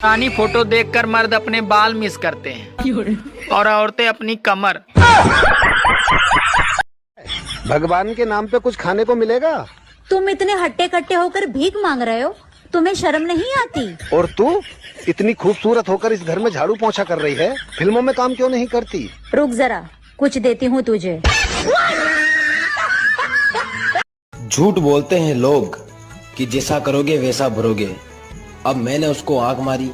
पुरानी फोटो देखकर मर्द अपने बाल मिस करते हैं और औरतें अपनी कमर। भगवान के नाम पे कुछ खाने को मिलेगा? तुम इतने हट्टे कट्टे होकर भीख मांग रहे हो, तुम्हें शर्म नहीं आती? और तू इतनी खूबसूरत होकर इस घर में झाड़ू पोंछा कर रही है, फिल्मों में काम क्यों नहीं करती? रुक जरा, कुछ देती हूँ तुझे। झूठ बोलते हैं लोग कि जैसा करोगे वैसा भरोगे। अब मैंने उसको आंख मारी,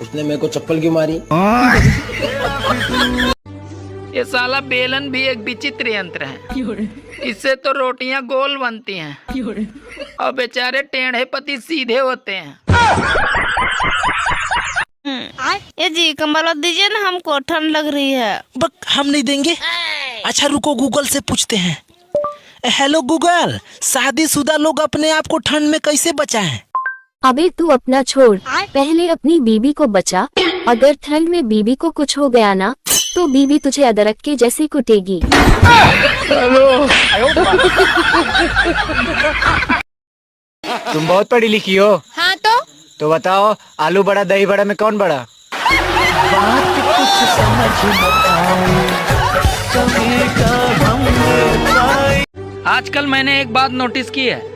उसने मेरे को चप्पल क्यों मारी? ये साला बेलन भी एक विचित्र यंत्र है। इससे तो रोटियां गोल बनती हैं और बेचारे टेढ़े पति सीधे होते हैं। ये जी कंबल दीजिए ना, हमको ठंड लग रही है। हम नहीं देंगे। अच्छा रुको, गूगल से पूछते हैं। हेलो गूगल, शादीशुदा लोग अपने आप को ठंड में कैसे बचाएं? अबे तू अपना छोड़, पहले अपनी बीवी को बचा। अगर ठंड में बीवी को कुछ हो गया ना, तो बीवी तुझे अदरक के जैसे कुटेगी। तुम बहुत पढ़ी लिखी हो। हाँ तो बताओ, आलू बड़ा दही बड़ा में कौन बड़ा? बात कुछ समझ आजकल मैंने एक बात नोटिस की है,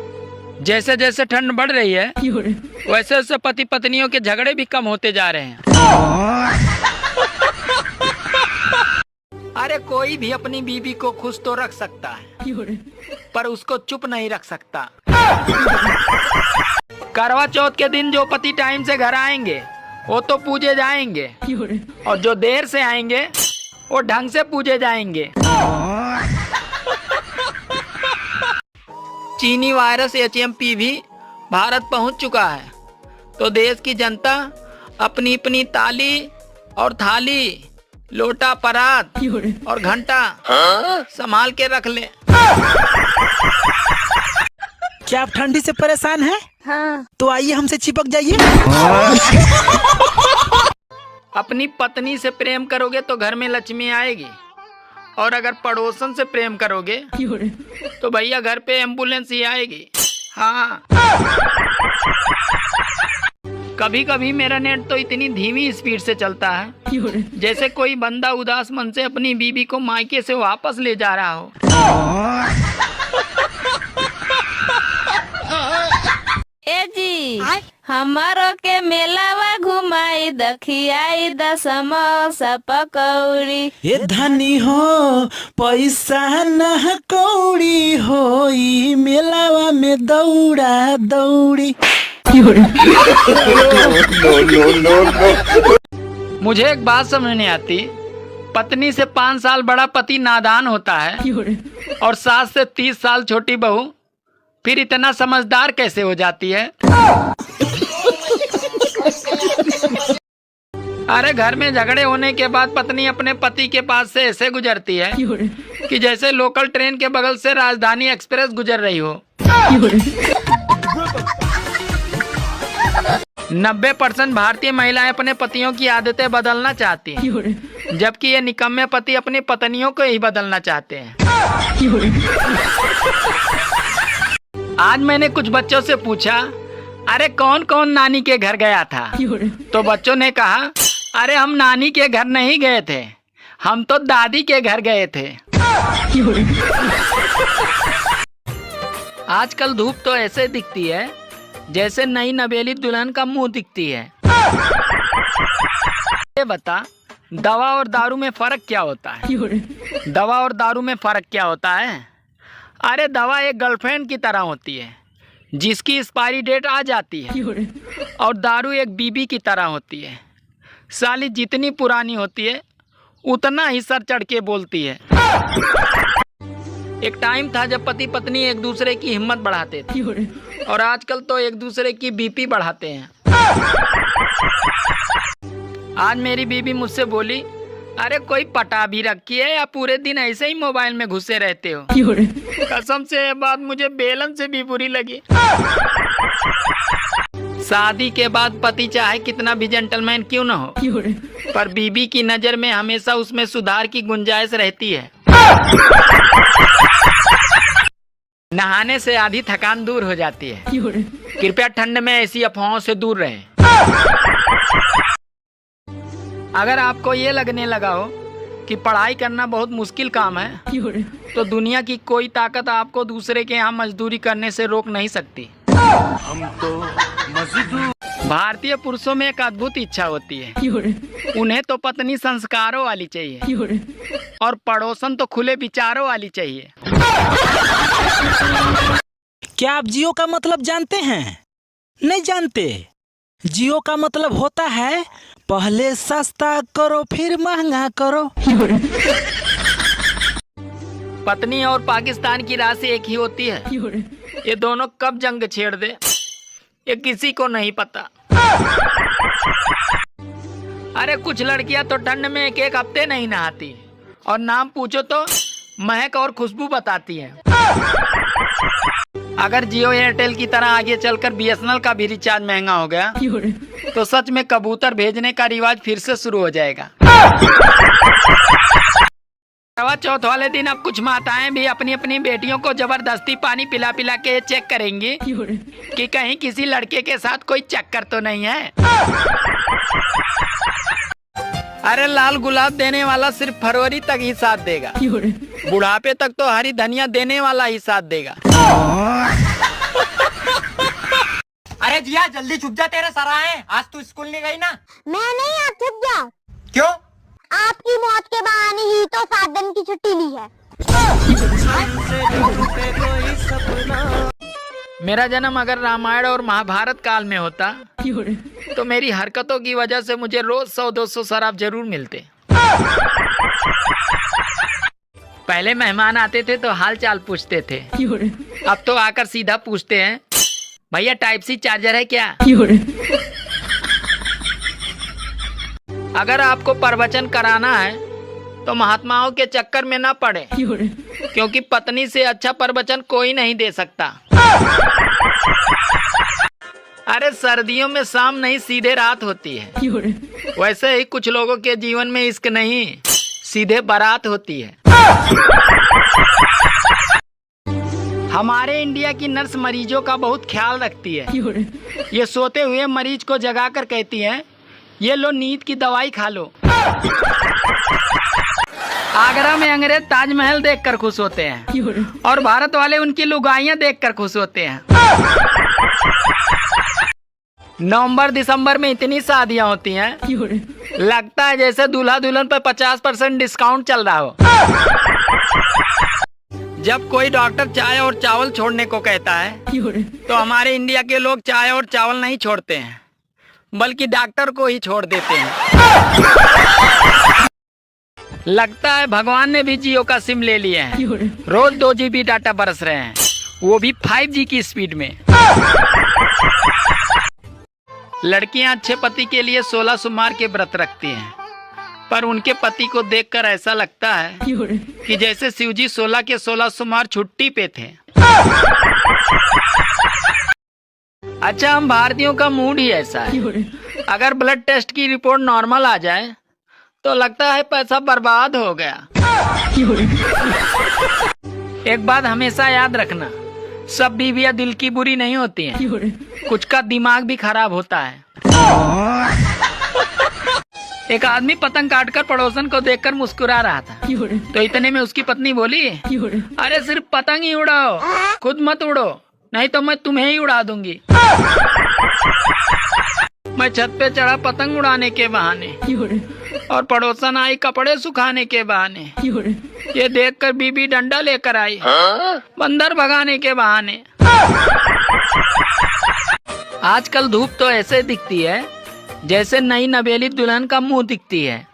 जैसे जैसे ठंड बढ़ रही है वैसे वैसे पति पत्नियों के झगड़े भी कम होते जा रहे हैं। अरे कोई भी अपनी बीवी को खुश तो रख सकता है, पर उसको चुप नहीं रख सकता। करवा चौथ के दिन जो पति टाइम से घर आएंगे वो तो पूजे जाएंगे, और जो देर से आएंगे वो ढंग से पूजे जाएंगे। चीनी वायरस HMP भी भारत पहुंच चुका है, तो देश की जनता अपनी अपनी ताली और थाली, लोटा परात और घंटा संभाल के रख ले। क्या आप ठंडी से परेशान हैं? हाँ। तो आइए हमसे चिपक जाइए। अपनी पत्नी से प्रेम करोगे तो घर में लक्ष्मी आएगी, और अगर पड़ोसन से प्रेम करोगे तो भैया घर पे एम्बुलेंस ही आएगी। हाँ। कभी कभी मेरा नेट तो इतनी धीमी स्पीड से चलता है जैसे कोई बंदा उदास मन से अपनी बीबी को मायके से वापस ले जा रहा हो। ए जी हमारो के मेलावा घुमाई दखियाई द समोसा पकौड़ी। ये धनी हो पैसा न कौड़ी हो, मेलावा में दौड़ा दौड़ी। मुझे एक बात समझ नहीं आती, पत्नी से 5 साल बड़ा पति नादान होता है और सास से 30 साल छोटी बहू फिर इतना समझदार कैसे हो जाती है? अरे घर में झगड़े होने के बाद पत्नी अपने पति के पास से ऐसे गुजरती है कि जैसे लोकल ट्रेन के बगल से राजधानी एक्सप्रेस गुजर रही हो। 90% भारतीय महिलाएं अपने पतियों की आदतें बदलना चाहती हैं, जबकि ये निकम्मे पति अपनी पत्नियों को ही बदलना चाहते हैं। आज मैंने कुछ बच्चों से पूछा, अरे कौन कौन नानी के घर गया था? तो बच्चों ने कहा, अरे हम नानी के घर नहीं गए थे, हम तो दादी के घर गए थे। आजकल धूप तो ऐसे दिखती है जैसे नई नवेली दुल्हन का मुंह दिखती है। ये बता, दवा और दारू में फर्क क्या होता है? दवा और दारू में फर्क क्या होता है? अरे दवा एक गर्लफ्रेंड की तरह होती है जिसकी एक्सपायरी डेट आ जाती है, और दारू एक बीबी की तरह होती है, साली जितनी पुरानी होती है उतना ही सर चढ़ के बोलती है। एक टाइम था जब पति पत्नी एक दूसरे की हिम्मत बढ़ाते थे, और आजकल तो एक दूसरे की BP बढ़ाते हैं। आज मेरी बीबी मुझसे बोली, अरे कोई पटा भी रखी है या पूरे दिन ऐसे ही मोबाइल में घुसे रहते हो? कसम से ये बात मुझे बेलन से भी बुरी लगी। शादी के बाद पति चाहे कितना भी जेंटलमैन क्यों न हो, पर बीबी की नजर में हमेशा उसमें सुधार की गुंजाइश रहती है। नहाने से आधी थकान दूर हो जाती है। कृपया ठंड में ऐसी अफवाहों से दूर रहें। अगर आपको ये लगने लगा हो कि पढ़ाई करना बहुत मुश्किल काम है, तो दुनिया की कोई ताकत आपको दूसरे के यहाँ मजदूरी करने से रोक नहीं सकती। भारतीय पुरुषों में एक अद्भुत इच्छा होती है, उन्हें तो पत्नी संस्कारों वाली चाहिए और पड़ोसन तो खुले विचारों वाली चाहिए। क्या आप जियो का मतलब जानते हैं? नहीं जानते? जियो का मतलब होता है पहले सस्ता करो फिर महंगा करो। पत्नी और पाकिस्तान की राशि एक ही होती है। ये दोनों कब जंग छेड़ दे ये किसी को नहीं पता। अरे कुछ लड़कियां तो ठंड में एक एक हफ्ते नहीं नहाती और नाम पूछो तो महक और खुशबू बताती हैं। अगर जियो एयरटेल की तरह आगे चलकर BSNL का भी रिचार्ज महंगा हो गया तो सच में कबूतर भेजने का रिवाज फिर से शुरू हो जाएगा। करवा चौथ वाले दिन अब कुछ माताएं भी अपनी अपनी बेटियों को जबरदस्ती पानी पिला पिला के चेक करेंगी कि कहीं किसी लड़के के साथ कोई चक्कर तो नहीं है। अरे लाल गुलाब देने वाला सिर्फ फरवरी तक ही साथ देगा, बुढ़ापे तक तो हरी धनिया देने वाला ही साथ देगा। अरे जिया जल्दी छुप जा, तेरे सर आए। आज तू स्कूल नहीं गई ना? मैं नहीं, आप छुप जाओ। क्यों? आपकी मौत के बहाने ही तो 7 दिन की छुट्टी ली है। मेरा जन्म अगर रामायण और महाभारत काल में होता तो मेरी हरकतों की वजह से मुझे रोज 100-200 शराब जरूर मिलते। पहले मेहमान आते थे तो हाल चाल पूछते थे, अब तो आकर सीधा पूछते हैं भैया टाइप सी चार्जर है क्या? अगर आपको प्रवचन कराना है तो महात्माओं के चक्कर में ना पड़े, क्योंकि पत्नी से अच्छा प्रवचन कोई नहीं दे सकता। अरे सर्दियों में शाम नहीं सीधे रात होती है, वैसे ही कुछ लोगों के जीवन में इश्क नहीं सीधे बारात होती है। हमारे इंडिया की नर्स मरीजों का बहुत ख्याल रखती है। ये सोते हुए मरीज को जगाकर कहती है ये लो नींद की दवाई खा लो। आगरा में अंग्रेज ताजमहल देखकर खुश होते हैं और भारत वाले उनकी लुगाइयां देखकर खुश होते हैं। नवंबर दिसंबर में इतनी शादियां होती हैं, लगता है जैसे दूल्हा दुल्हन पर 50% डिस्काउंट चल रहा हो। जब कोई डॉक्टर चाय और चावल छोड़ने को कहता है तो हमारे इंडिया के लोग चाय और चावल नहीं छोड़ते हैं, बल्कि डॉक्टर को ही छोड़ देते हैं। लगता है भगवान ने भी जियो का सिम ले लिया है, रोज 2 GB डाटा बरस रहे हैं, वो भी 5G की स्पीड में। लड़कियां अच्छे पति के लिए 16 सोमवार के व्रत रखती हैं, पर उनके पति को देखकर ऐसा लगता है कि जैसे शिवजी 16 के 16 सोमवार छुट्टी पे थे। अच्छा, हम भारतीयों का मूड ही ऐसा है, अगर ब्लड टेस्ट की रिपोर्ट नॉर्मल आ जाए तो लगता है पैसा बर्बाद हो गया। एक बात हमेशा याद रखना, सब बीवियां दिल की बुरी नहीं होती हैं, कुछ का दिमाग भी खराब होता है। एक आदमी पतंग काटकर पड़ोसन को देखकर मुस्कुरा रहा था, तो इतने में उसकी पत्नी बोली अरे सिर्फ पतंग ही उड़ाओ, खुद मत उड़ो, नहीं तो मैं तुम्हें ही उड़ा दूंगी। मैं छत पे चढ़ा पतंग उड़ाने के बहाने और पड़ोसन आई कपड़े सुखाने के बहाने। ये देखकर बीबी डंडा लेकर आई बंदर भगाने के बहाने। आजकल धूप तो ऐसे दिखती है जैसे नई नवेली दुल्हन का मुंह दिखती है।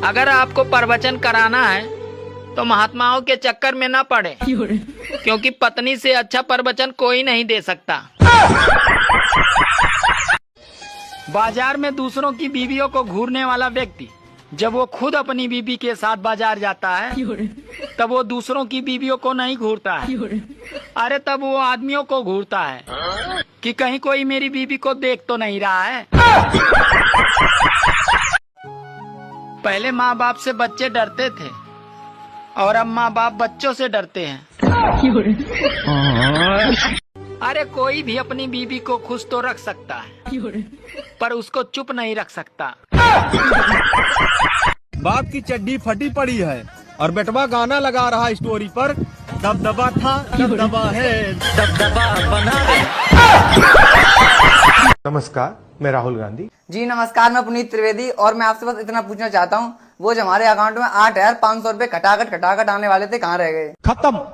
अगर आपको प्रवचन कराना है तो महात्माओं के चक्कर में ना पड़े, क्योंकि पत्नी से अच्छा प्रवचन कोई नहीं दे सकता। बाजार में दूसरों की बीवियों को घूरने वाला व्यक्ति जब वो खुद अपनी बीवी के साथ बाजार जाता है तब वो दूसरों की बीवियों को नहीं घूरता है, अरे तब वो आदमियों को घूरता है कि कहीं कोई मेरी बीवी को देख तो नहीं रहा है। पहले माँ बाप से बच्चे डरते थे और अब माँ बाप बच्चों से डरते हैं। अरे कोई भी अपनी बीबी को खुश तो रख सकता है, पर उसको चुप नहीं रख सकता। बाप की चड्डी फटी पड़ी है और बेटवा गाना लगा रहा स्टोरी पर, दबदबा था दबदबा है, दबदबा बना है। नमस्कार, मैं राहुल गांधी। जी नमस्कार, मैं पुनीत त्रिवेदी और मैं आपसे बस इतना पूछना चाहता हूँ, वो जो हमारे अकाउंट में 8,500 रुपए खटाखट आने वाले थे, कहाँ रह गए? खत्म।